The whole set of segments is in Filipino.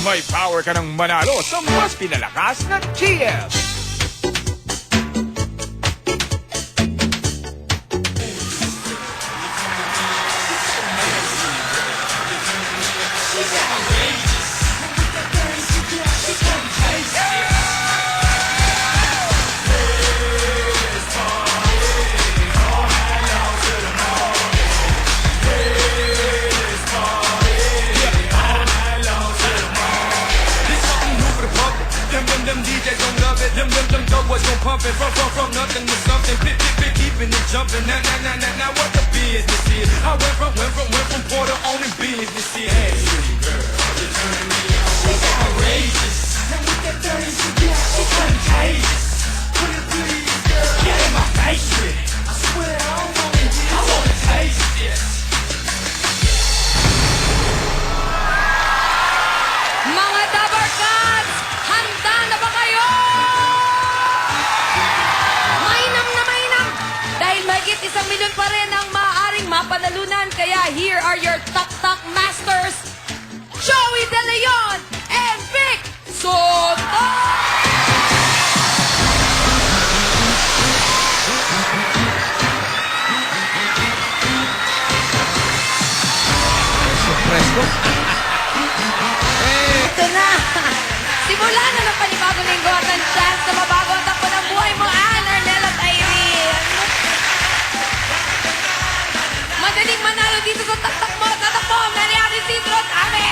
may power ka ng manalo sa mas pinalakas na GF. Them DJs gon' love it. Them doughboys gon' pump it. From nothing to something. Bit, keeping it jumping. Now what the business is? I went from Porter on in business here. Hey, pretty girl, you're turning me on. She's outrageous. Now with that dirty shit, she's contagious. Put it please, girl. Get in my face with it. I swear I don't want it. I wanna taste it. Mga Dabar Cats, handa na ba kayo? Mainam na mainam! Dahil mahigit 1 milyon pa rin ang maaaring mapanalunan. Kaya here are your top masters, Joey De Leon and Vic Soto! Presko. Ito na! Simula na ng panibagong linggo at ang chance na mabago ang takbo ng buhay mo, Ann, Arnel at Irene. Madaling manalo dito sa tatakbo at tatakbo ang nangyari si Trot Ame.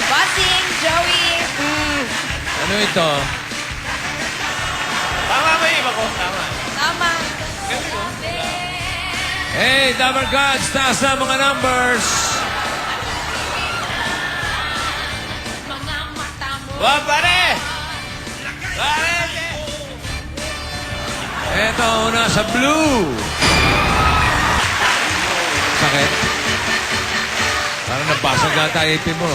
Bossing, Joey. Ano ito? Tama ba yung iba ko? Tama. Tama. Hey, Dabar Gods, taas na mga numbers. Mga mata mo. Wah, pare! Pare! Ito, una sa blue. Sakit. Parang nabasag ata ipin mo.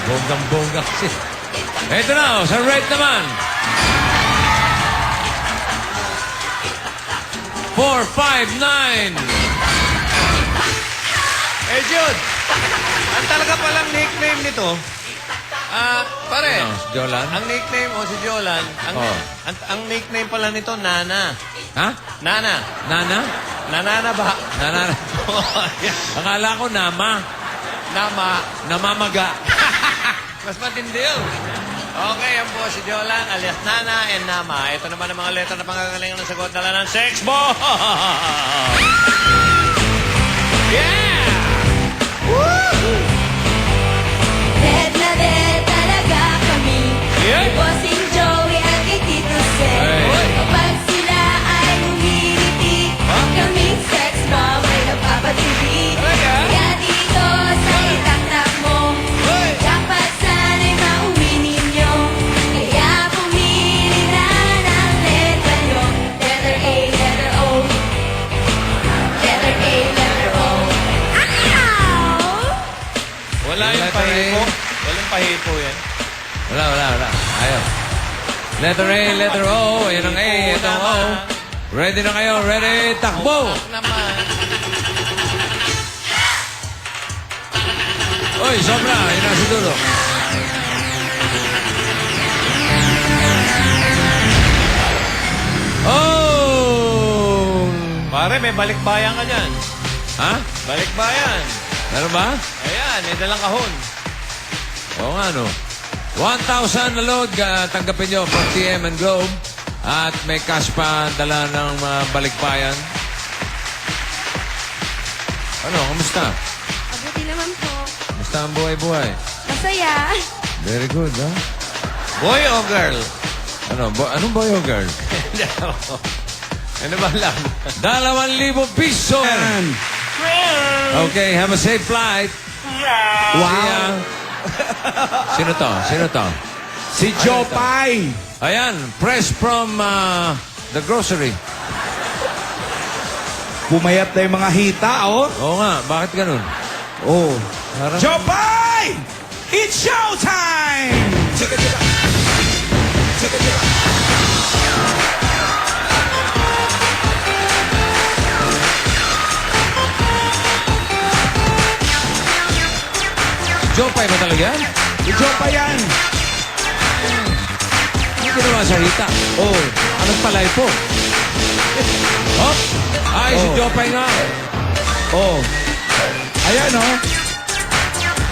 Bonggang-bongga kasi. Ito na, sa red naman. 459. Eh, Jude! Ang talaga palang nickname nito, pare, Ano, si Jolan? ang nickname o si Jolan, Oh. ang nickname pala nito, Nana. Ha? Nana. Nana? Nanana ba? Nana? Akala ko nama. Nama. Namamaga. Mas matindi yun. Okay, yan po si Jolan alias Nana and Nama. Ito naman ang mga letra na pangagalingan ng sagot na ng sex bomb. Yeah! Dead na dead talaga kami. Yeah. Kay Bossing Joey at kay Tito Sen. Hey. Kapag sila ay humiliti, kaming sex bomb ay napapatibig. Talaga? Kaya dito sa itaktak mo, Hoy! dapat sana'y mauwi ninyo. Kaya pumili na ng letra nyo. Letter A, letter O. Letter A, letter O. Ow! Wala yung Letter A. pahipo. Walang pahipo yan. Wala. Ayaw. Letter A, letter O. Ayan ang A, ito ang O. Ready na kayo? Ready? Takbo! Naman. Uy, sobra. Ayan na si Dulo. Oh! Pare, may balikbayan ka dyan. Ha? Balikbayan. Ano ba? Ayan, may dalang kahon. Oo nga, no. 1,000 na load. Tanggapin nyo from TM and Globe. At may cash pa dala ng balikbayan. Ano, kamusta? Mabuti naman po. Kamusta ang buhay-buhay? Masaya. Very good, ha? Boy o girl? Ano, anong boy o girl? Ano ba lang? 2,000 piso! Okay, have a safe flight. Wow! Sino to? Si Jopay. Ayan, fresh from the grocery. Pumayat na yung mga hita, oh. Oo nga, bakit ganun? Oh. Parang- Jopay! It's showtime! Jopay ba talaga yan? Ikaw pa yan. Hindi ginawa sa Rita. Oh. Anong palay po? Oh! Ay, si Oh. Jopay nga. Oh. Ayan, oh.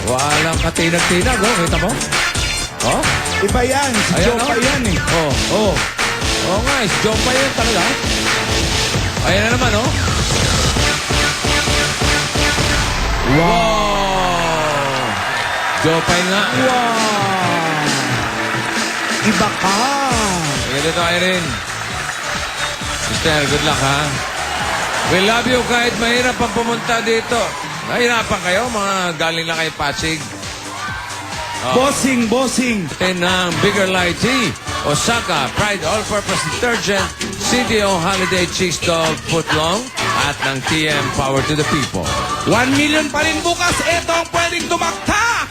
Walang katinag-tinag, oh. Kita mo? Oh? Iba yan. Si Ayan, Joe pa oh. yan eh. Oh. Oh. Oo nga, si Jopay yan talaga. Ayan na naman, oh. Wow! Jopay nga. Wow. Iba ka. Sige dito, Irene. Sister, good luck, ha? We love you kahit mahirap ang pumunta dito. Nahirapan kayo, mga galing lang kay Pasig. Bossing, bossing. Atin ng Bigger Light Tea, Osaka, Pride All-Purpose Detergent, CDO Holiday Cheese Dog Footlong, at ng TM Power to the People. 1 million pa rin bukas. Ito ang pwedeng tumaktak.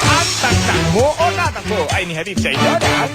Ang taktak mo o natakbo ay nihatid sa inyo ng